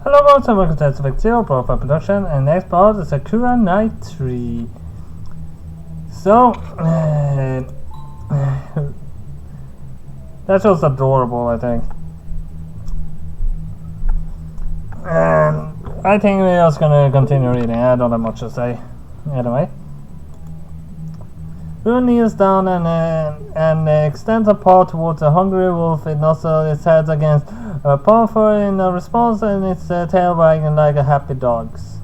Hello folks and welcome to Effect Zero Profile Production, and next part is Sakura Night 3. So, that's just adorable, I think. And I think we're just gonna continue reading. I don't have much to say. Anyway. Rune kneels down and extends a paw towards a hungry wolf. It nuzzles its head against a paw for in a response, and its tail wagging like a happy dog's.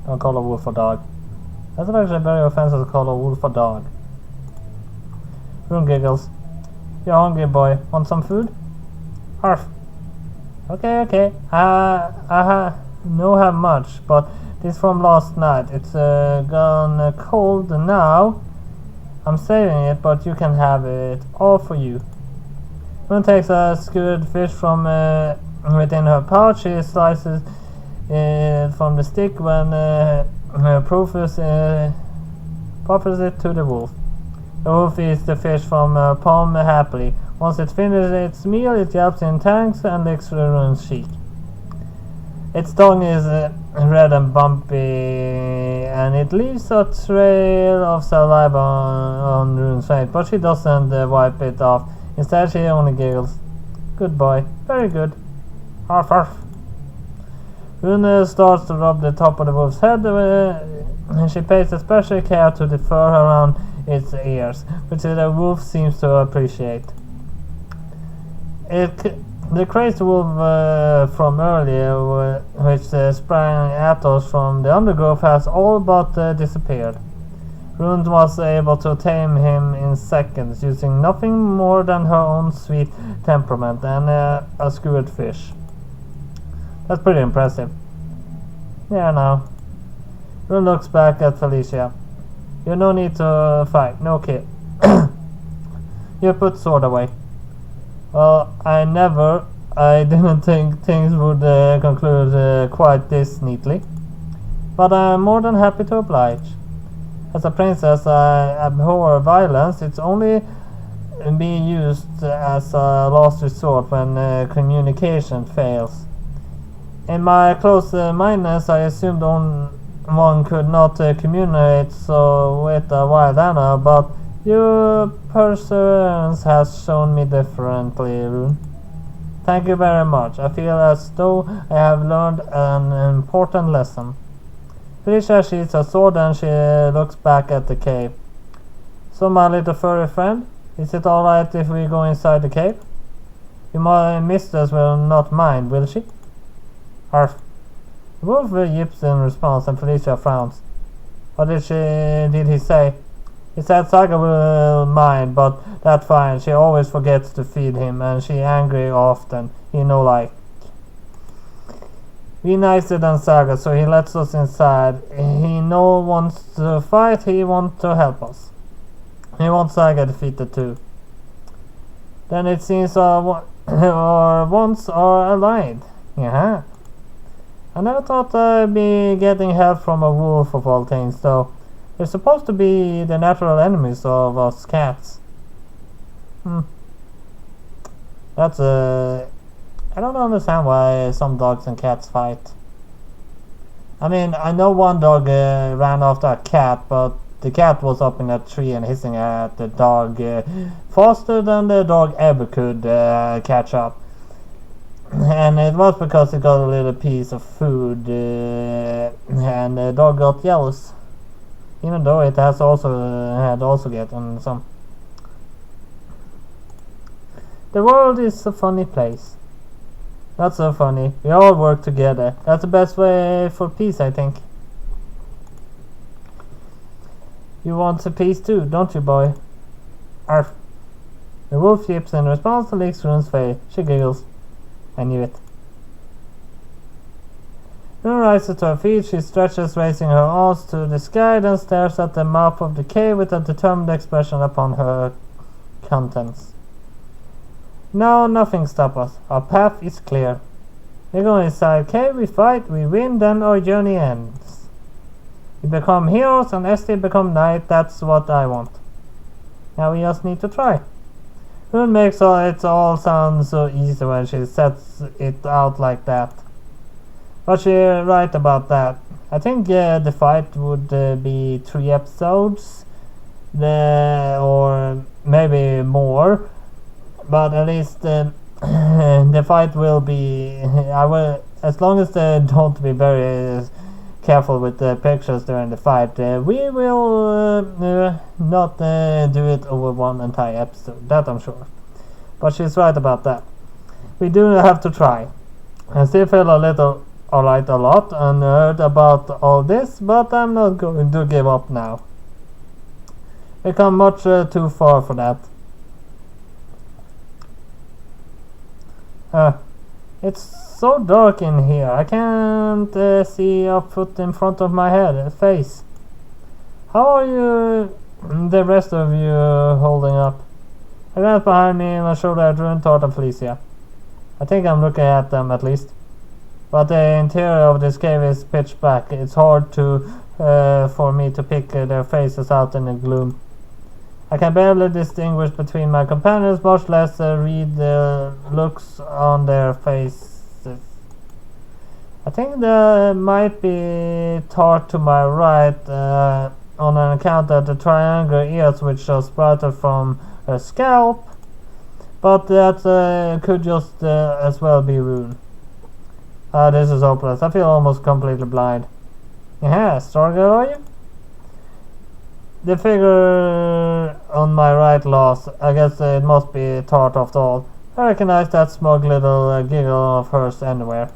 Don't call a wolf a dog. That's actually very offensive to call a wolf a dog. Rune giggles. You're hungry, boy. Want some food? Arf. Okay. I no have much, but this from last night. It's gone cold now. I'm saving it, but you can have it all for you. Rune takes a skewered fish from within her pouch. She slices it from the stick when proffers it to the wolf. The wolf eats the fish from her palm happily. Once it finishes its meal, it yaps in thanks and licks Rune's cheek. Its tongue is red and bumpy, and it leaves a trail of saliva on Rune's face, but she doesn't wipe it off. Instead, she only giggles. Good boy. Very good. Arf arf. Rune starts to rub the top of the wolf's head, and she pays special care to the fur around its ears, which the wolf seems to appreciate. The crazed wolf from earlier, which sprang at us from the undergrowth, has all but disappeared. Rune was able to tame him in seconds, using nothing more than her own sweet temperament and a skewered fish. That's pretty impressive. Yeah, now. Rune looks back at Felicia. You no need to fight, no kid. You put sword away. Well, I didn't think things would conclude quite this neatly. But I'm more than happy to oblige. As a princess, I abhor violence. It's only be used as a last resort when communication fails. In my close-mindedness, I assumed one could not communicate so with a wild animal, but your perseverance has shown me differently, Rune. Thank you very much. I feel as though I have learned an important lesson. Felicia sheathes a sword and she looks back at the cave. So, my little furry friend, is it alright if we go inside the cave? Your mistress will not mind, will she? Arf. The wolf yips in response and Felicia frowns. What did he say? He said Saga will mind, but that's fine. She always forgets to feed him, and she angry often. Like. We nicer than Saga, so he lets us inside. He wants to fight. He wants to help us. He wants Saga defeated too. Then it seems our wants are aligned. Yeah. I never thought I'd be getting help from a wolf of all things, though. They're supposed to be the natural enemies of us cats. That's I don't understand why some dogs and cats fight. I mean, I know one dog ran after a cat, but the cat was up in a tree and hissing at the dog faster than the dog ever could catch up. And it was because it got a little piece of food, and the dog got jealous. Even though it had also gotten some. The world is a funny place. Not so funny. We all work together. That's the best way for peace, I think. You want a peace too, don't you, boy? Arf. The wolf yips in response to licks Rune's face. She giggles. I knew it. Rune rises to her feet. She stretches, raising her arms to the sky, then stares at the mouth of the cave with a determined expression upon her countenance. Now nothing stops us. Our path is clear. We go inside cave, we fight, we win, then our journey ends. We become heroes and Esty become knight. That's what I want. Now we just need to try. Rune makes it all sound so easy when she sets it out like that. But you're right about that. I think the fight would be 3 episodes, or maybe more. But at least the fight will be. I will, as long as they don't be very careful with the pictures during the fight. We will not do it over one entire episode. That I'm sure. But she's right about that. We do have to try. I still feel a little alright a lot unheard about all this, but I'm not going to give up now. We've come much too far for that. It's so dark in here. I can't see a foot in front of my face. How are you, the rest of you, holding up? I glanced behind me and I showed at Rune, Tart and Felicia. I think I'm looking at them at least. But the interior of this cave is pitch black. It's hard for me to pick their faces out in the gloom. I can barely distinguish between my companions, much less read the looks on their faces. I think there might be Tart to my right on an account of the triangular ears which are sprouted from her scalp, but that could just as well be Rune. This is hopeless. I feel almost completely blind. Yeah, Stargirl, are you? The figure on my right lost. I guess it must be Tart after all. I recognize that smug little giggle of hers anywhere.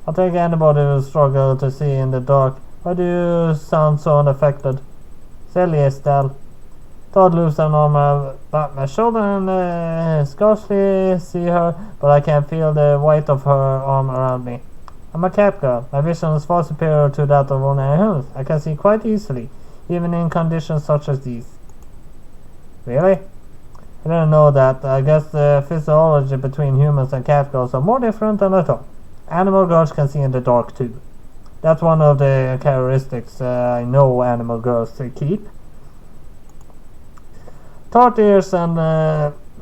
I think anybody will struggle to see in the dark. Why do you sound so unaffected? Silly Estelle. Todd loosed an arm about my shoulder and scarcely see her, but I can feel the weight of her arm around me. I'm a cat girl. My vision is far superior to that of ordinary humans. I can see quite easily, even in conditions such as these. Really? I didn't know that. I guess the physiology between humans and cat girls are more different than I thought. Animal girls can see in the dark too. That's one of the characteristics I know animal girls keep. Tart ears and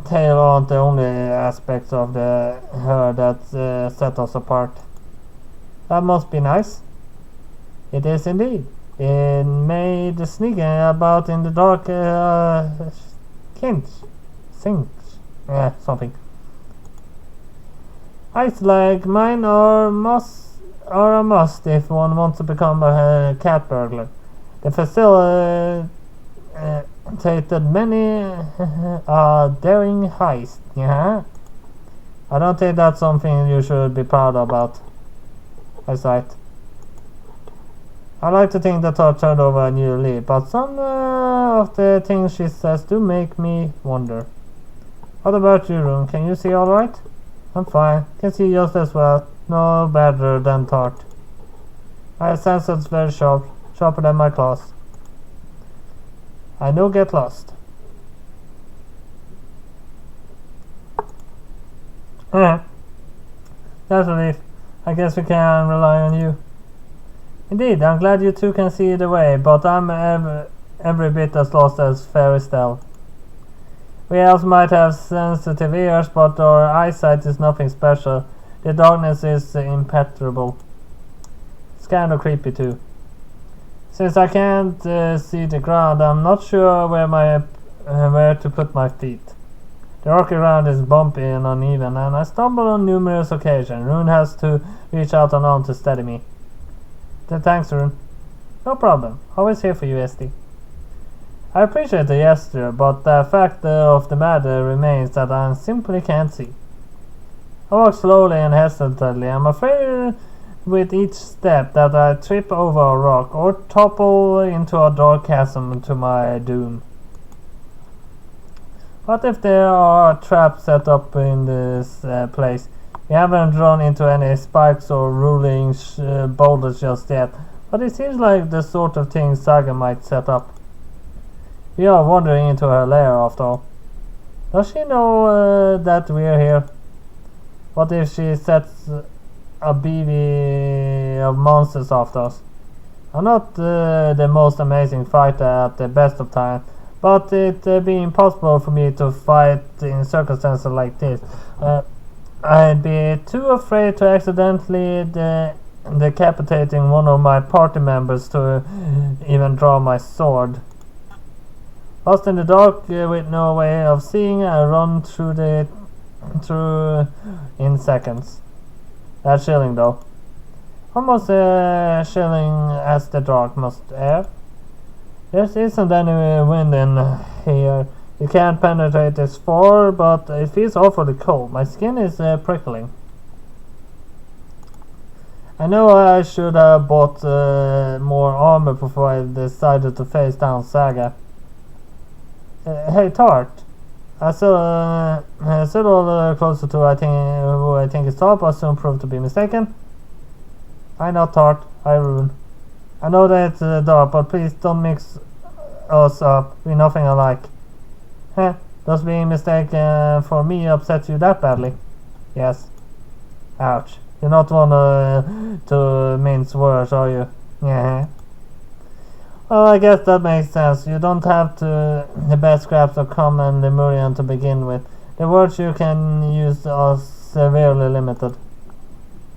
tail aren't the only aspects of her that set us apart. That must be nice. It is indeed. It made the sneaking about in the dark something. Eyes like mine are a must if one wants to become a cat burglar. The facilitated many daring heist. Yeah, I don't think that's something you should be proud about. Eyesight. I like to think that I turned over a new leaf, but some of the things she says do make me wonder. What about you, Rune? Can you see all right? I'm fine. Can see just as well. No better than Tart. My sense is very sharp, sharper than my claws. I no get lost. That's a relief. I guess we can rely on you. Indeed, I'm glad you two can see the way, but I'm every bit as lost as Fairy Stell. We elves might have sensitive ears, but our eyesight is nothing special. The darkness is impenetrable. It's kind of creepy too. Since I can't see the ground, I'm not sure where to put my feet. The rocky ground is bumpy and uneven, and I stumble on numerous occasions. Rune has to reach out an arm to steady me. Thanks, Rune. No problem. Always here for you, Esty. I appreciate the gesture, but the fact of the matter remains that I simply can't see. I walk slowly and hesitantly. I'm afraid with each step that I trip over a rock or topple into a dark chasm to my doom. What if there are traps set up in this place? We haven't run into any spikes or rolling boulders just yet, but it seems like the sort of thing Saga might set up. We are wandering into her lair after all. Does she know that we're here? What if she sets a bevy of monsters after us? I'm not the most amazing fighter at the best of times, but it'd be impossible for me to fight in circumstances like this. I'd be too afraid to accidentally decapitating one of my party members to even draw my sword. Lost in the dark with no way of seeing, I run through in seconds. That's chilling though. Almost chilling as the dark must air. There isn't any wind in here. You can't penetrate this far, but it feels awfully cold. My skin is prickling. I know I should have bought more armor before I decided to face down Saga. Hey Tart, I sit a little closer to who I think is Tart, but soon proved to be mistaken. I know Tart, I Rune. I know that it's dark, but please don't mix us up. We're nothing alike. Heh, does being mistaken for me upset you that badly? Yes. Ouch. You're not one to mince words, are you? Yeah. Well, I guess that makes sense. You don't have the best scraps of common Lemurian to begin with. The words you can use are severely limited.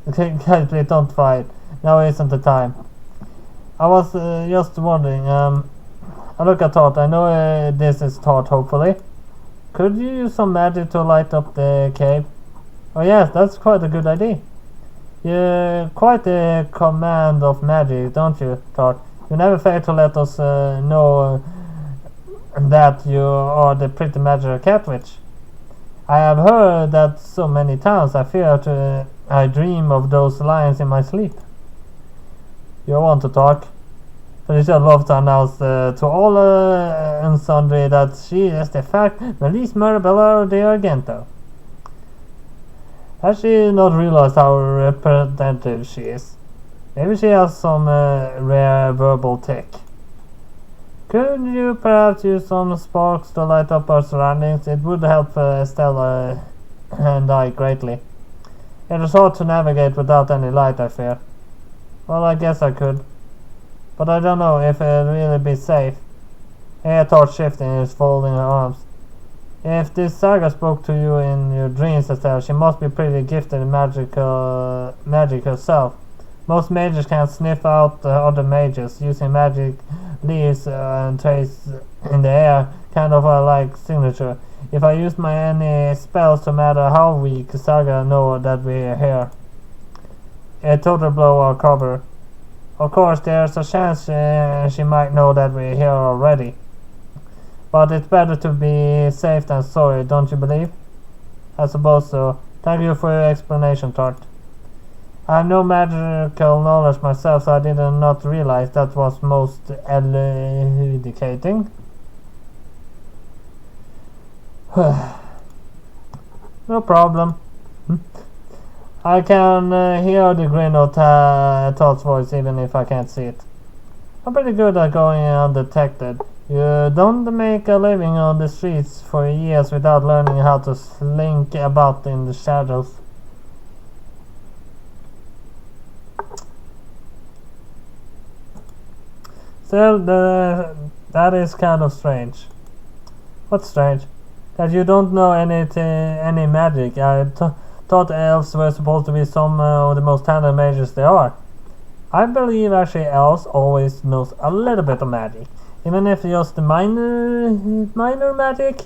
Okay, guys, please don't fight. Now isn't the time. I was just wondering, I look at Tart. I know this is Tart, hopefully. Could you use some magic to light up the cave? Oh yes, that's quite a good idea. You're quite a command of magic, don't you, Tart? You never fail to let us know that you are the pretty magical cat witch. I have heard that so many times. I dream of those lines in my sleep. You want to talk? Felicia loves to announce to all and sundry that she is the fact Melise Marabella de Argento. Has she not realized how representative she is? Maybe she has some rare verbal tick. Could you perhaps use some sparks to light up our surroundings? It would help Stella and I greatly. It is hard to navigate without any light, I fear. Well, I guess I could. But I don't know if it'd really be safe. Here Tart shifting is folding her arms. If this Saga spoke to you in your dreams, Estelle, she must be pretty gifted in magic herself. Most mages can sniff out other mages using magic leaves and trace in the air, kind of like signature. If I use any spells, no matter how weak, Saga know that we're here. A total blow our cover. Of course, there's a chance she might know that we're here already. But it's better to be safe than sorry, don't you believe? I suppose so. Thank you for your explanation, Tart. I have no magical knowledge myself, so I did not realize that was most elucidating. No problem. I can hear the grin of Todd's voice even if I can't see it. I'm pretty good at going undetected. You don't make a living on the streets for years without learning how to slink about in the shadows. Still, that is kind of strange. What's strange? That you don't know any magic. I thought elves were supposed to be some of the most talented mages there are. I believe actually elves always knows a little bit of magic. Even if just the minor magic,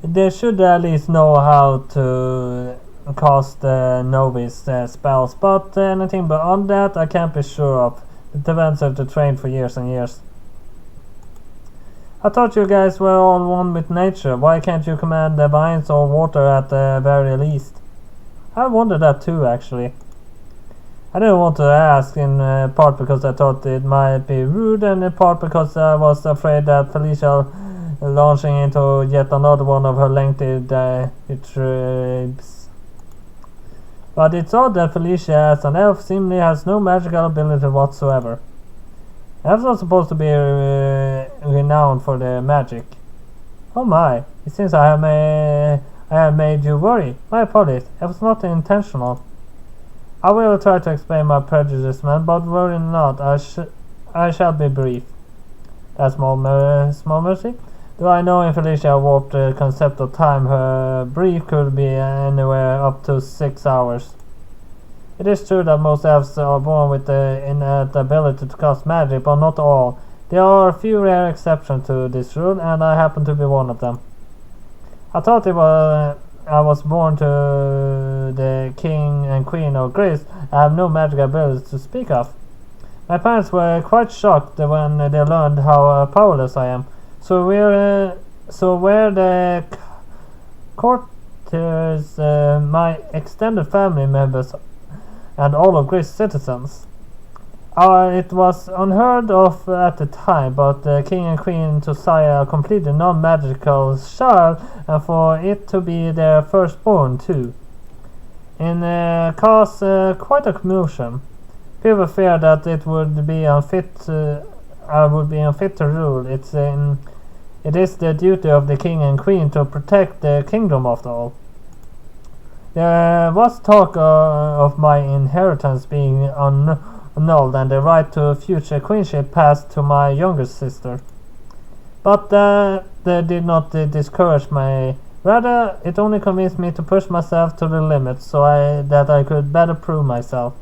they should at least know how to cast novice spells. But anything beyond that, I can't be sure of. It depends if they trained for years and years. I thought you guys were all one with nature. Why can't you command the vines or water at the very least? I wondered that too, actually. I didn't want to ask, in part because I thought it might be rude, and in part because I was afraid that Felicia launching into yet another one of her lengthy diatribes. But it's odd that Felicia, as an elf, seemingly has no magical ability whatsoever. Elves are supposed to be renowned for their magic. Oh my, it seems I have made you worry. My apologies, it was not intentional. I will try to explain my prejudice, man, but worry not, I shall be brief. That's small mercy. Do I know in Felicia warped the concept of time, her brief could be anywhere up to 6 hours. It is true that most elves are born with the innate ability to cast magic, but not all. There are a few rare exceptions to this rule, and I happen to be one of them. I thought I was born to the king and queen of Greece. I have no magic abilities to speak of. My parents were quite shocked when they learned how powerless I am. So were the courtiers, my extended family members, and all of Greece's citizens. It was unheard of at the time, but the king and queen to sire a completely non-magical child, and for it to be their firstborn too, caused quite a commotion. People feared that it would be unfit. I would be unfit to rule. It is the duty of the king and queen to protect the kingdom after all. There was talk of my inheritance being annulled and the right to future queenship passed to my younger sister. But that did not discourage me. Rather, it only convinced me to push myself to the limit so that I could better prove myself.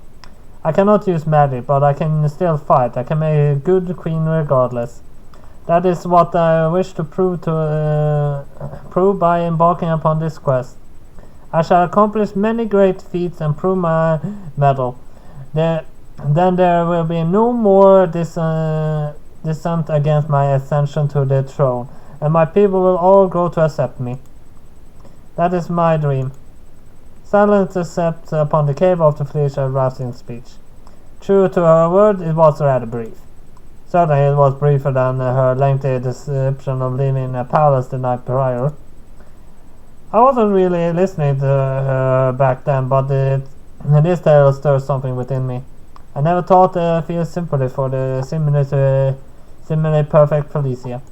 I cannot use magic, but I can still fight. I can make a good queen regardless. That is what I wish to prove by embarking upon this quest. I shall accomplish many great feats and prove my mettle. Then there will be no more dissent against my ascension to the throne, and my people will all grow to accept me. That is my dream. Silence except upon the cave of the Felicia rousing speech. True to her word, it was rather brief. Certainly it was briefer than her lengthy description of living in a palace the night prior. I wasn't really listening to her back then, but this tale stirs something within me. I never thought to feel sympathy for the seemingly perfect Felicia.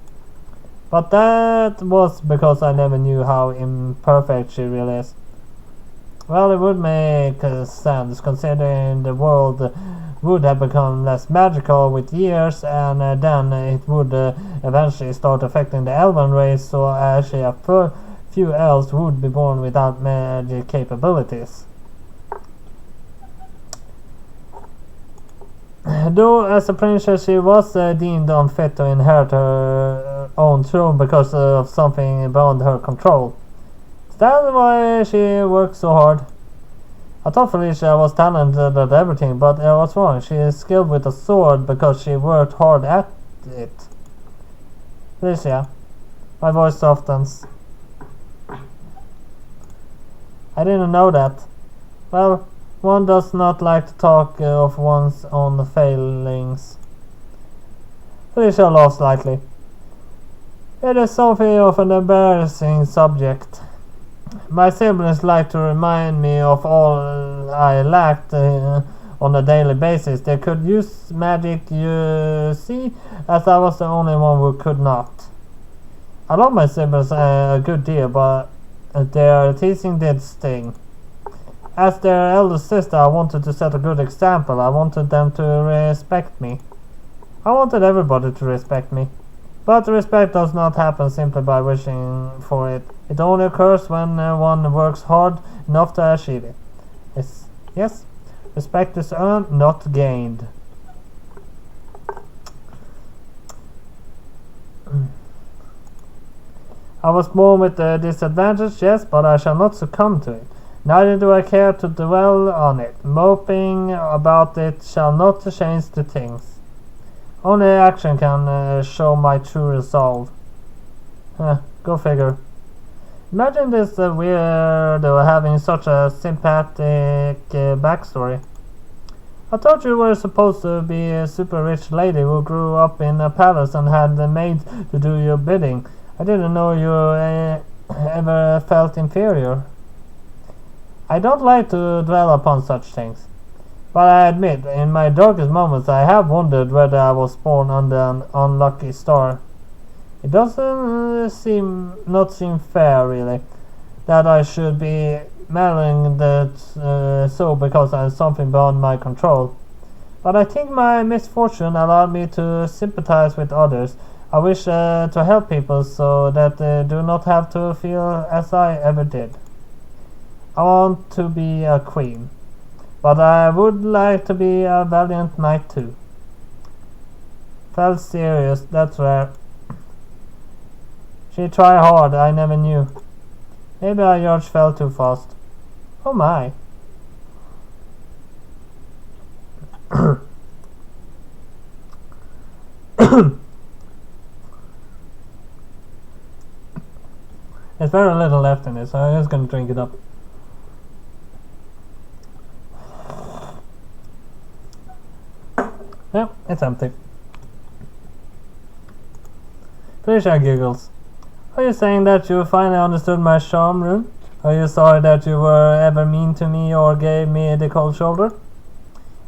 But that was because I never knew how imperfect she really is. Well, it would make sense, considering the world would have become less magical with years, and then it would eventually start affecting the elven race, so actually a few elves would be born without magic capabilities. Though as a princess she was deemed unfit to inherit her own throne because of something beyond her control. That's why she worked so hard. I thought Felicia was talented at everything, but I was wrong. She is skilled with a sword because she worked hard at it. Felicia, my voice softens. I didn't know that. Well, one does not like to talk of one's own failings. Felicia laughs slightly. It is something of an embarrassing subject. My siblings like to remind me of all I lacked on a daily basis. They could use magic, you see, as I was the only one who could not. I love my siblings a good deal, but their teasing did sting. As their elder sister, I wanted to set a good example. I wanted them to respect me. I wanted everybody to respect me. But respect does not happen simply by wishing for it. It only occurs when one works hard enough to achieve it. Yes, respect is earned, not gained. I was born with a disadvantage, yes, but I shall not succumb to it. Neither do I care to dwell on it. Moping about it shall not change the things. Only action can show my true resolve. Go figure. Imagine this weirdo having such a sympathetic backstory. I thought you were supposed to be a super rich lady who grew up in a palace and had a maid to do your bidding. I didn't know you ever felt inferior. I don't like to dwell upon such things. But I admit, in my darkest moments I have wondered whether I was born under an unlucky star. It doesn't seem fair, really, that I should be marrying that so because I have something beyond my control. But I think my misfortune allowed me to sympathize with others. I wish to help people so that they do not have to feel as I ever did. I want to be a queen. but I would like to be a valiant knight too. Felt serious, that's rare. She tried hard, I never knew. Maybe I just fell too fast. Oh my. There's very little left in it, so I'm just gonna drink it up. Yep, it's empty. Felicia giggles. Are you saying that you finally understood my charm, Rune? Are you sorry that you were ever mean to me or gave me the cold shoulder?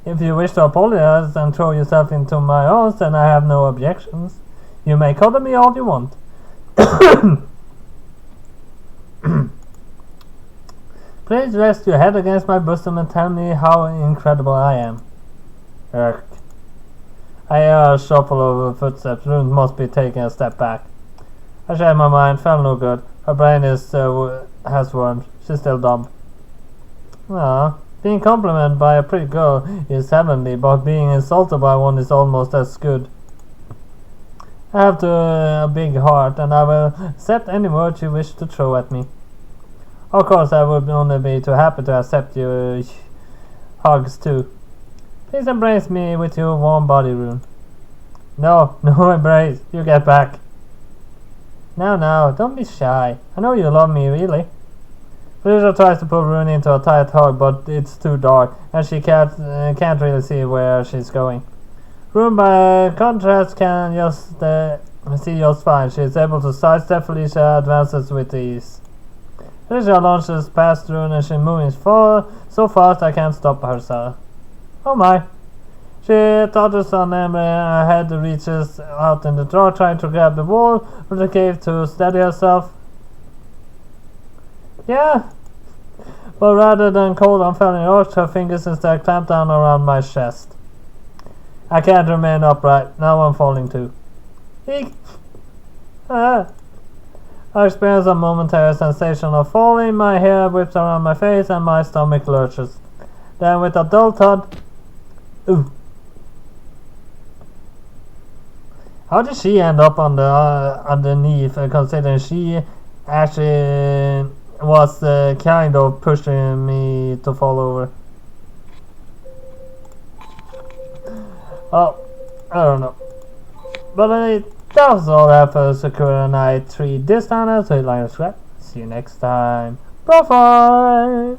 If you wish to apologize and throw yourself into my arms, then I have no objections. You may cuddle me all you want. Please rest your head against my bosom and tell me how incredible I am. Urk. I hear a shuffle of footsteps. Rune must be taking a step back. I shake my mind, felt no good. Her brain has worms. She's still dumb. Being complimented by a pretty girl is heavenly, but being insulted by one is almost as good. I have a big heart, and I will accept any words you wish to throw at me. Of course, I would only be too happy to accept your hugs too. Please embrace me with your warm body, Rune. No, no embrace. You get back. Now, don't be shy. I know you love me, really. Felicia tries to pull Rune into a tight hug, but it's too dark, and she can't really see where she's going. Rune, by contrast, can just see just fine. She is able to sidestep Felicia advances with ease. Felicia launches past Rune, and she's moving so fast I can't stop herself. Oh my. She totters on him, her head reaches out in the dark, trying to grab the wall of the cave to steady herself. Yeah. But rather than cold unfailing urge, her fingers instead clamp down around my chest. I can't remain upright. Now I'm falling too. Eek. I experience a momentary sensation of falling. My hair whips around my face and my stomach lurches. Then with a dull thud, ooh. How did she end up on the underneath, considering she actually was kind of pushing me to fall over? Oh, I don't know. But that was all I have for Sakura Night 3 this time. So like and subscribe. See you next time. Bye bye.